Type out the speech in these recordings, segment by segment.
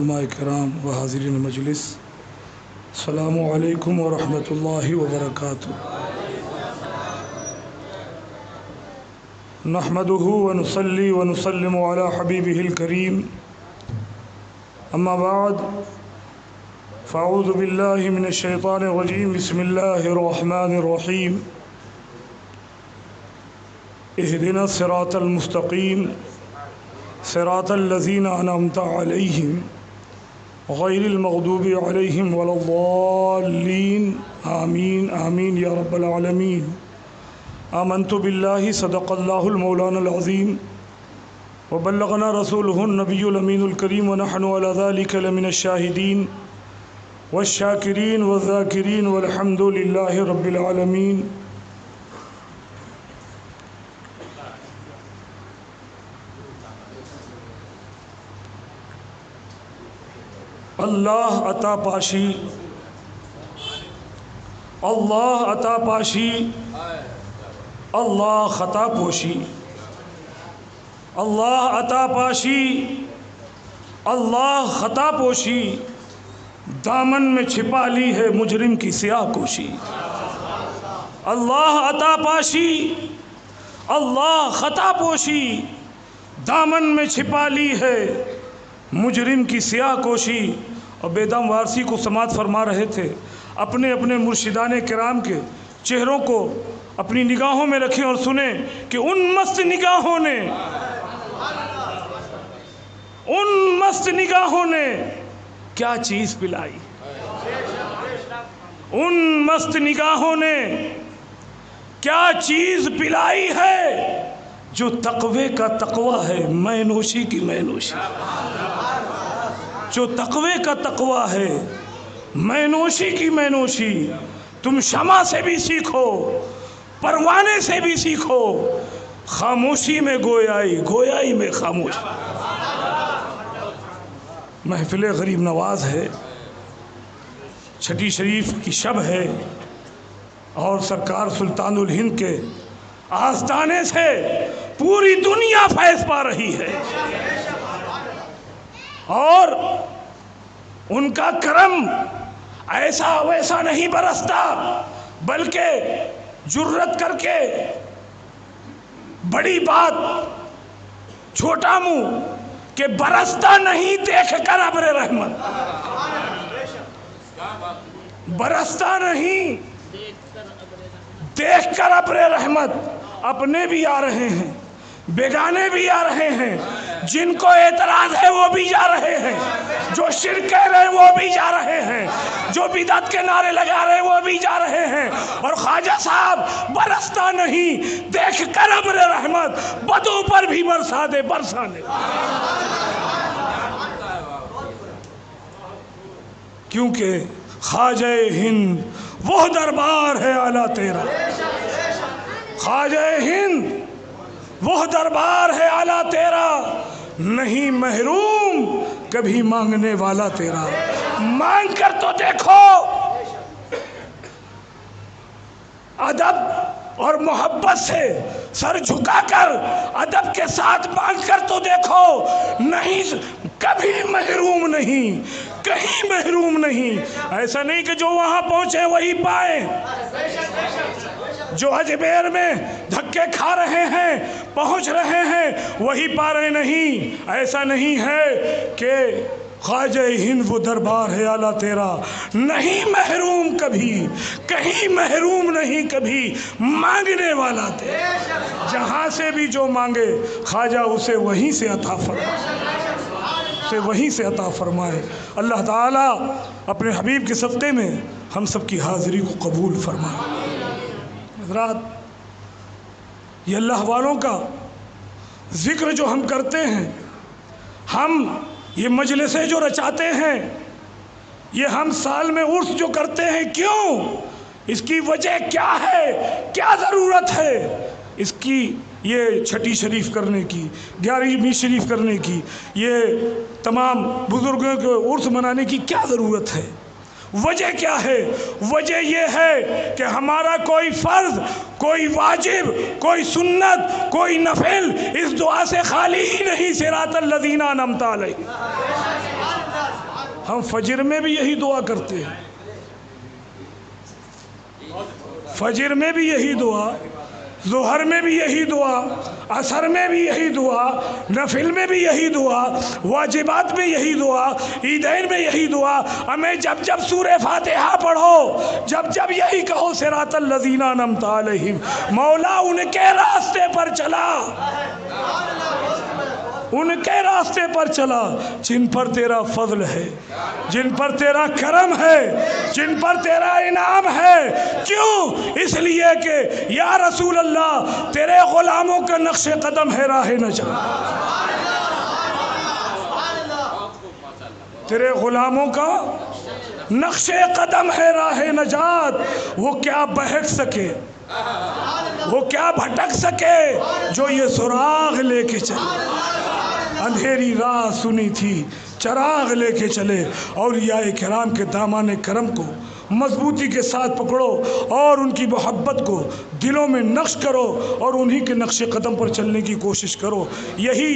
علماء کرام و حاضرین مجلس، السلام علیکم ورحمۃ اللہ وبرکاتہ۔ نحمده ونصلي ونسلم على حبیبه الکریم، اما بعد فاعوذ باللہ من الشیطان الرجیم، بسم اللہ الرحمن الرحیم۔ اہدنا الصراط المستقیم صراط الذین انعمت علیہم غیر المغضوب علیہم ولا الضالین، آمین آمین یا رب العالمین۔ آمنت باللہ، صدق اللہ المولانا العظیم، وبلغنا رسولہ النبی الامین الکریم، ونحن علی ذلک لمن الشاہدین والشاکرین والذاکرین، والحمد للہ رب العالمین۔ اللہ عطا پاشی، اللہ عطا پاشی، اللہ خطا پوشی، اللہ عطا پاشی، اللہ خطا پوشی، دامن میں چھپا لی ہے مجرم کی سیاہ کوشی۔ اللہ عطا پاشی، اللہ خطا پوشی، دامن میں چھپا لی ہے مجرم کی سیاہ کوشی۔ اور بیدم وارسی کو سماعت فرما رہے تھے، اپنے اپنے مرشدان کرام کے چہروں کو اپنی نگاہوں میں رکھیں اور سنیں کہ ان مست نگاہوں نے کیا چیز پلائی، ان مست نگاہوں نے کیا چیز پلائی ہے، جو تقوی کا تقوی ہے، میں نوشی کی میں نوشی، جو تقوی کا تقوی ہے، میں نوشی کی میں نوشی۔ تم شمع سے بھی سیکھو، پروانے سے بھی سیکھو، خاموشی میں گویائی، گویائی میں خاموشی۔ محفل غریب نواز ہے، چھٹی شریف کی شب ہے، اور سرکار سلطان الہند کے آستانے سے پوری دنیا فیض پا رہی ہے، اور ان کا کرم ایسا ویسا نہیں برستا، بلکہ جرت کر کے بڑی بات چھوٹا منہ کہ برستا نہیں دیکھ کر ابر رحمت، برستا نہیں دیکھ کر ابر رحمت۔ اپنے بھی آ رہے ہیں، بیگانے بھی آ رہے ہیں، جن کو اعتراض ہے وہ بھی جا رہے ہیں، جو شرک کہہ رہے ہیں وہ بھی جا رہے ہیں، جو بدعت کے نعرے لگا رہے ہیں وہ بھی جا رہے ہیں، اور خواجہ صاحب برستا نہیں دیکھ کر ابر رحمت، بدوں پر بھی برسا دے، برسانے۔ کیونکہ خواجہ ہند وہ دربار ہے اعلیٰ تیرا، خواجہ ہند وہ دربار ہے اعلیٰ تیرا، نہیں محروم کبھی مانگنے والا تیرا۔ مانگ کر تو دیکھو، ادب اور محبت سے سر جھکا کر ادب کے ساتھ مانگ کر تو دیکھو، نہیں کبھی محروم نہیں، کہیں محروم نہیں۔ ایسا نہیں کہ جو وہاں پہنچے وہی پائیں، جو اجمیر میں دھکے کھا رہے ہیں پہنچ رہے ہیں وہی پا رہے نہیں۔ ایسا نہیں ہے کہ خواجہ ہند وہ دربار ہے اعلیٰ تیرا، نہیں محروم کبھی، کہیں محروم نہیں کبھی، مانگنے والا تیرا۔ جہاں سے بھی جو مانگے خواجہ اسے وہیں سے عطا فرمائے، اسے وہیں سے عطا فرمائے۔ اللہ تعالیٰ اپنے حبیب کے صدقے میں ہم سب کی حاضری کو قبول فرمائے۔ حضرات، یہ اللہ والوں کا ذکر جو ہم کرتے ہیں، ہم یہ مجلسیں جو رچاتے ہیں، یہ ہم سال میں عرس جو کرتے ہیں، کیوں؟ اس کی وجہ کیا ہے، کیا ضرورت ہے اس کی؟ یہ چھٹی شریف کرنے کی، 11ویں شریف کرنے کی، یہ تمام بزرگوں کے عرس منانے کی کیا ضرورت ہے؟ وجہ کیا ہے؟ وجہ یہ ہے کہ ہمارا کوئی فرض، کوئی واجب، کوئی سنت، کوئی نفل اس دعا سے خالی ہی نہیں، صراط الذین انعمت علیہم۔ ہم فجر میں بھی یہی دعا کرتے ہیں، فجر میں بھی یہی دعا، ظہر میں بھی یہی دعا، عصر میں بھی یہی دعا، نفل میں بھی یہی دعا، واجبات میں یہی دعا، عیدین میں یہی دعا۔ ہمیں جب جب سورہ فاتحہ پڑھو، جب جب یہی کہو صراط الذین انعمت علیہم، مولا ان کے راستے پر چلا، ان کے راستے پر چلا جن پر تیرا فضل ہے، جن پر تیرا کرم ہے، جن پر تیرا انعام ہے۔ کیوں؟ اس لیے کہ یا رسول اللہ تیرے غلاموں کا نقش قدم ہے راہ نجات، تیرے غلاموں کا نقش قدم ہے راہ نجات۔ وہ کیا بہک سکے، وہ کیا بھٹک سکے جو یہ سراغ لے کے چلے، اندھیری راہ سنی تھی چراغ لے کے چلے۔ اولیاء کرام کے دامان کرم کو مضبوطی کے ساتھ پکڑو اور ان کی محبت کو دلوں میں نقش کرو اور انہی کے نقش قدم پر چلنے کی کوشش کرو۔ یہی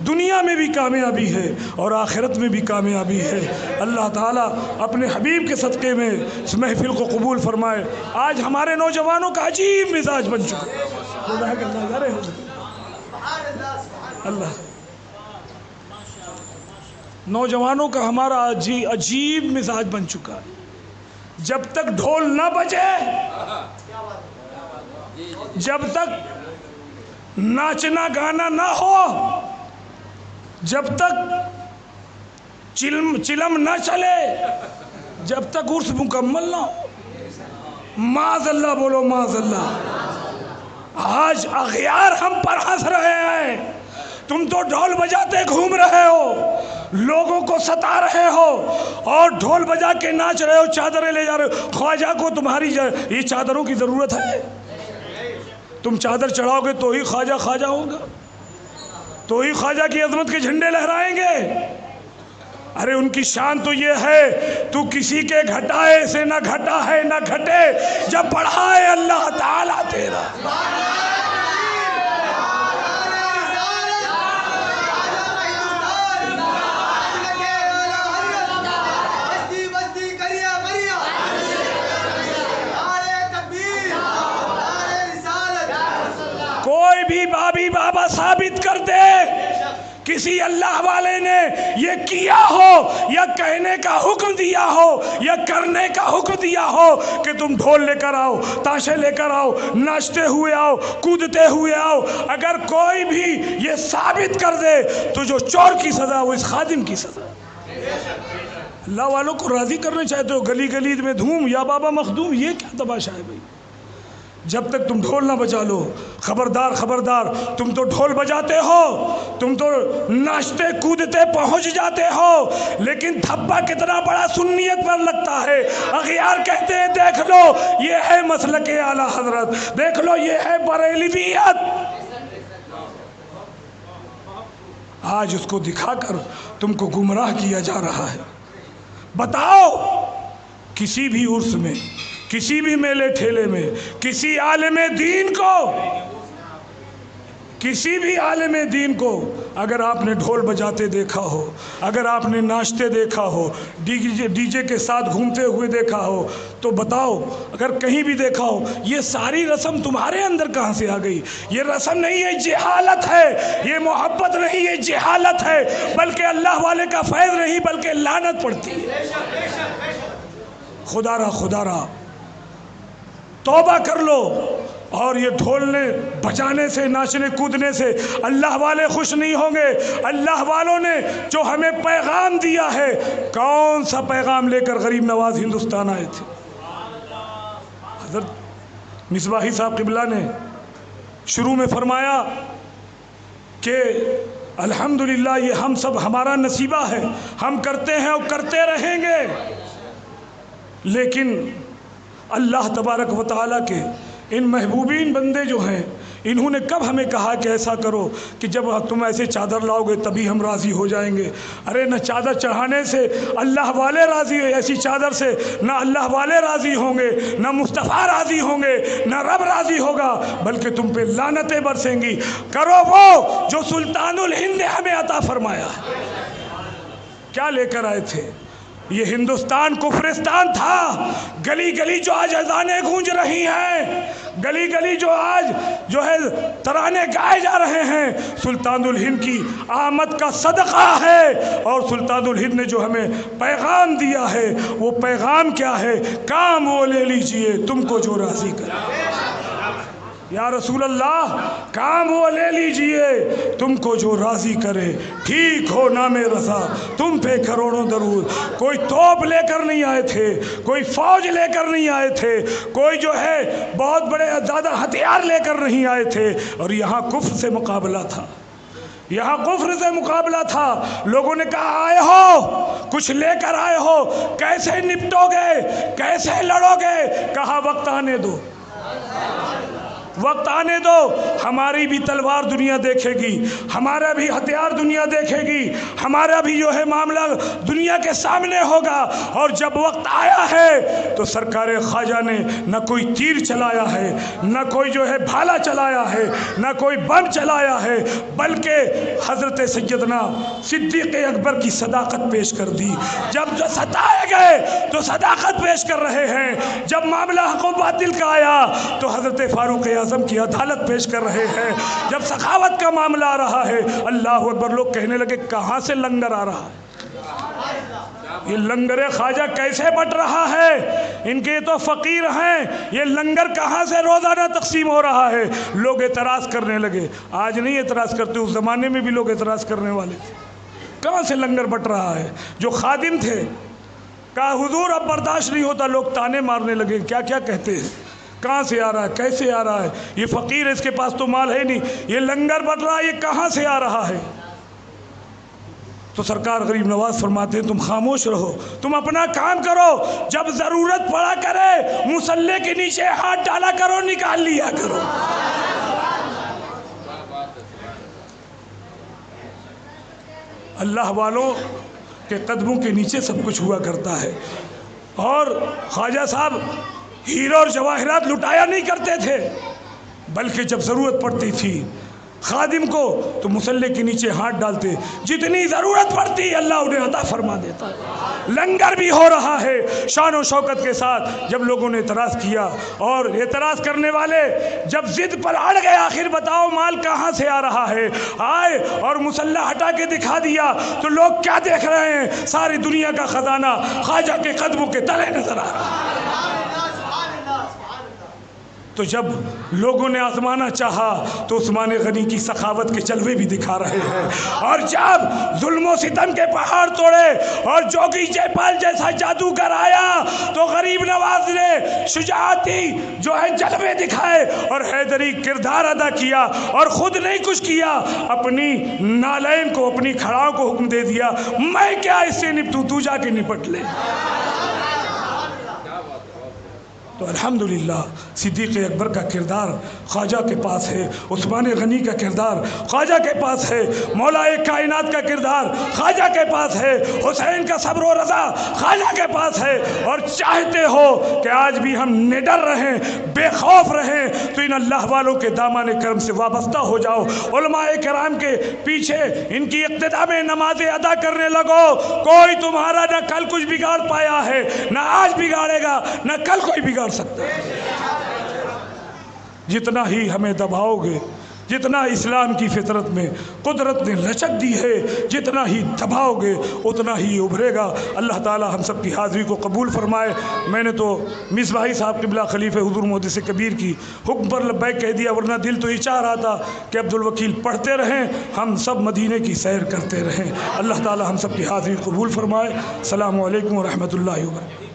دنیا میں بھی کامیابی ہے اور آخرت میں بھی کامیابی ہے۔ اللہ تعالیٰ اپنے حبیب کے صدقے میں اس محفل کو قبول فرمائے۔ آج ہمارے نوجوانوں کا عجیب مزاج بن چکا ہے، اللہ نوجوانوں کا ہمارا عجیب مزاج بن چکا ہے۔ جب تک ڈھول نہ بجے، جب تک ناچنا گانا نہ ہو، جب تک چلم نہ چلے، جب تک عرس مکمل نہ ہو، معاذ اللہ بولو معاذ اللہ۔ آج اغیار ہم پر ہنس رہے ہیں، تم تو ڈھول بجاتے گھوم رہے ہو، لوگوں کو ستا رہے ہو اور ڈھول بجا کے ناچ رہے ہو، چادریں لے جا رہے ہو۔ خواجہ کو تمہاری یہ چادروں کی ضرورت ہے؟ تم چادر چڑھاؤ گے تو ہی خواجہ خواجہ ہوگا، تو ہی خواجہ کی عظمت کے جھنڈے لہرائیں گے۔ ارے ان کی شان تو یہ ہے تو کسی کے گھٹائے سے نہ گھٹا ہے نہ گھٹے جب بڑھائے اللہ تعالیٰ تیرا۔ کوئی بھی بابی بابا ثابت کر دے کسی اللہ والے نے یہ کیا ہو یا کہنے کا حکم دیا ہو یا کرنے کا حکم دیا ہو کہ تم ڈھول لے کر آؤ، تاشے لے کر آؤ، ناچتے ہوئے آؤ، کودتے ہوئے آؤ، اگر کوئی بھی یہ ثابت کر دے تو جو چور کی سزا وہ اس خادم کی سزا۔ اللہ والوں کو راضی کرنا چاہتے ہو، گلی گلی میں دھوم یا بابا مخدوم، یہ کیا تماشا ہے بھائی؟ جب تک تم ڈھول نہ بجا لو، خبردار خبردار، تم تو ڈھول بجاتے ہو، تم تو ناچتے کودتے پہنچ جاتے ہو، لیکن دھبا کتنا بڑا سنیت پر لگتا ہے۔ اغیار کہتے ہیں دیکھ لو یہ ہے مسلک اعلیٰ حضرت، دیکھ لو یہ ہے بریلویت۔ آج اس کو دکھا کر تم کو گمراہ کیا جا رہا ہے۔ بتاؤ کسی بھی عرس میں، کسی بھی میلے ٹھیلے میں، کسی عالم دین کو، کسی بھی عالم دین کو اگر آپ نے ڈھول بجاتے دیکھا ہو، اگر آپ نے ناچتے دیکھا ہو، ڈی جے کے ساتھ گھومتے ہوئے دیکھا ہو تو بتاؤ، اگر کہیں بھی دیکھا ہو، یہ ساری رسم تمہارے اندر کہاں سے آ گئی؟ یہ رسم نہیں ہے، جہالت ہے، یہ محبت نہیں ہے، جہالت ہے، بلکہ اللہ والے کا فیض نہیں بلکہ لعنت پڑتی ہے۔ خدا را توبہ کر لو، اور یہ ڈھولنے بجانے سے، ناچنے کودنے سے اللہ والے خوش نہیں ہوں گے۔ اللہ والوں نے جو ہمیں پیغام دیا ہے، کون سا پیغام لے کر غریب نواز ہندوستان آئے تھے؟ حضرت مصباحی صاحب قبلہ نے شروع میں فرمایا کہ الحمدللہ یہ ہم سب ہمارا نصیبہ ہے، ہم کرتے ہیں اور کرتے رہیں گے، لیکن اللہ تبارک و تعالیٰ کے ان محبوبین بندے جو ہیں، انہوں نے کب ہمیں کہا کہ ایسا کرو کہ جب تم ایسے چادر لاؤ گے تبھی ہم راضی ہو جائیں گے؟ ارے نہ چادر چڑھانے سے اللہ والے راضی، ایسی چادر سے نہ اللہ والے راضی ہوں گے، نہ مصطفیٰ راضی ہوں گے، نہ رب راضی ہوگا، بلکہ تم پہ لعنتیں برسیں گی۔ کرو وہ جو سلطان الہند نے ہمیں عطا فرمایا ہے۔ کیا لے کر آئے تھے؟ یہ ہندوستان کفرستان تھا. گلی گلی جو آج اذانیں گونج رہی ہیں، گلی گلی جو آج جو ہے ترانے گائے جا رہے ہیں، سلطان الہند کی آمد کا صدقہ ہے. اور سلطان الہند نے جو ہمیں پیغام دیا ہے، وہ پیغام کیا ہے؟ کام وہ لے لیجئے تم کو جو راضی کرے. یا رسول اللہ، کام وہ لے لیجئے تم کو جو راضی کرے. ٹھیک ہو نام رضا تم پہ کروڑوں درود. کوئی توپ لے کر نہیں آئے تھے، کوئی فوج لے کر نہیں آئے تھے، کوئی جو ہے بہت بڑے زیادہ ہتھیار لے کر نہیں آئے تھے. اور یہاں کفر سے مقابلہ تھا، یہاں کفر سے مقابلہ تھا. لوگوں نے کہا آئے ہو، کچھ لے کر آئے ہو، کیسے نپٹو گے، کیسے لڑو گے؟ کہا وقت آنے دو، وقت آنے دو. ہماری بھی تلوار دنیا دیکھے گی، ہمارا بھی ہتھیار دنیا دیکھے گی، ہمارا بھی جو ہے معاملہ دنیا کے سامنے ہوگا. اور جب وقت آیا ہے تو سرکار خواجہ نے نہ کوئی تیر چلایا ہے، نہ کوئی جو ہے بھالا چلایا ہے، نہ کوئی بم چلایا ہے، بلکہ حضرت سیدنا صدیق اکبر کی صداقت پیش کر دی. جب جو ستائے گئے تو صداقت پیش کر رہے ہیں، جب معاملہ حق و باطل کا آیا تو حضرت فاروق اعظم کی عدالت پیش کر رہے ہیں. جب سخاوت کا معاملہ آ رہا ہے، اللہ اکبر، لوگ کہنے لگے کہاں سے لنگر آ رہا ہے؟ یہ لنگر خواجہ کیسے بٹ رہا ہے؟ ان کے تو فقیر ہیں، یہ لنگر کہاں سے روزانہ تقسیم ہو رہا ہے؟ لوگ اعتراض کرنے لگے. آج نہیں اعتراض کرتے، اس زمانے میں بھی لوگ اعتراض کرنے والے تھے. کہاں سے لنگر بٹ رہا ہے؟ جو خادم تھے کہا حضور اب برداشت نہیں ہوتا. لوگ تانے مارنے لگے، کیا کیا کہتے ہیں، کہاں سے آ رہا ہے، کیسے آ رہا ہے؟ یہ فقیر ہے، اس کے پاس تو مال ہے نہیں، یہ لنگر بٹ رہا ہے، یہ کہاں سے آ رہا ہے؟ تو سرکار غریب نواز فرماتے ہیں تم خاموش رہو، تم اپنا کام کرو. جب ضرورت پڑا کرے مصلے کے نیچے ہاتھ ڈالا کرو، نکال لیا کرو. اللہ والوں کے قدموں کے نیچے سب کچھ ہوا کرتا ہے. اور خواجہ صاحب ہیرے اور جواہرات لٹایا نہیں کرتے تھے، بلکہ جب ضرورت پڑتی تھی خادم کو تو مصلے کے نیچے ہاتھ ڈالتے، جتنی ضرورت پڑتی اللہ انہیں عطا فرما دیتا. لنگر بھی ہو رہا ہے شان و شوکت کے ساتھ. جب لوگوں نے اعتراض کیا اور اعتراض کرنے والے جب ضد پر اڑ گئے، آخر بتاؤ مال کہاں سے آ رہا ہے، آئے اور مسلح ہٹا کے دکھا دیا تو لوگ کیا دیکھ رہے ہیں؟ ساری دنیا کا خزانہ خواجہ کے قدموں کے تلے نظر آ رہا ہے. تو جب لوگوں نے آزمانا چاہا تو عثمان غنی کی سخاوت کے جلوے بھی دکھا رہے ہیں. اور جب ظلم و ستم کے پہاڑ توڑے اور جوگی جے پال جیسا جادوگر آیا تو غریب نواز نے شجاعتی جو ہے جلوے دکھائے اور حیدری کردار ادا کیا. اور خود نہیں کچھ کیا، اپنی نالین کو، اپنی کھڑاؤں کو حکم دے دیا میں کیا اس سے نپٹوں، تو جا کے نپٹ لے. تو الحمدللہ صدیق اکبر کا کردار خواجہ کے پاس ہے، عثمان غنی کا کردار خواجہ کے پاس ہے، مولا کائنات کا کردار خواجہ کے پاس ہے، حسین کا صبر و رضا خواجہ کے پاس ہے. اور چاہتے ہو کہ آج بھی ہم نڈر رہیں، بے خوف رہیں، تو ان اللہ والوں کے دامان کرم سے وابستہ ہو جاؤ. علماء کرام کے پیچھے ان کی اقتداء میں نمازیں ادا کرنے لگو. کوئی تمہارا نہ کل کچھ بگاڑ پایا ہے، نہ آج بگاڑے گا، نہ کل کوئی بگاڑ سکتا ہے. جتنا ہی ہمیں دباؤ گے، جتنا اسلام کی فطرت میں قدرت نے لچک دی ہے، جتنا ہی دباؤ گے اتنا ہی ابھرے گا. اللہ تعالی ہم سب کی حاضری کو قبول فرمائے. میں نے تو مصباحی صاحب قبلہ خلیفہ حضور محدث کبیر کی حکم پر لبیک کہہ دیا، ورنہ دل تو یہ چاہ رہا تھا کہ عبدالوکیل پڑھتے رہیں، ہم سب مدینے کی سیر کرتے رہیں. اللہ تعالی ہم سب کی حاضری قبول فرمائے. السلام علیکم ورحمۃ اللہ وبرکاتہ.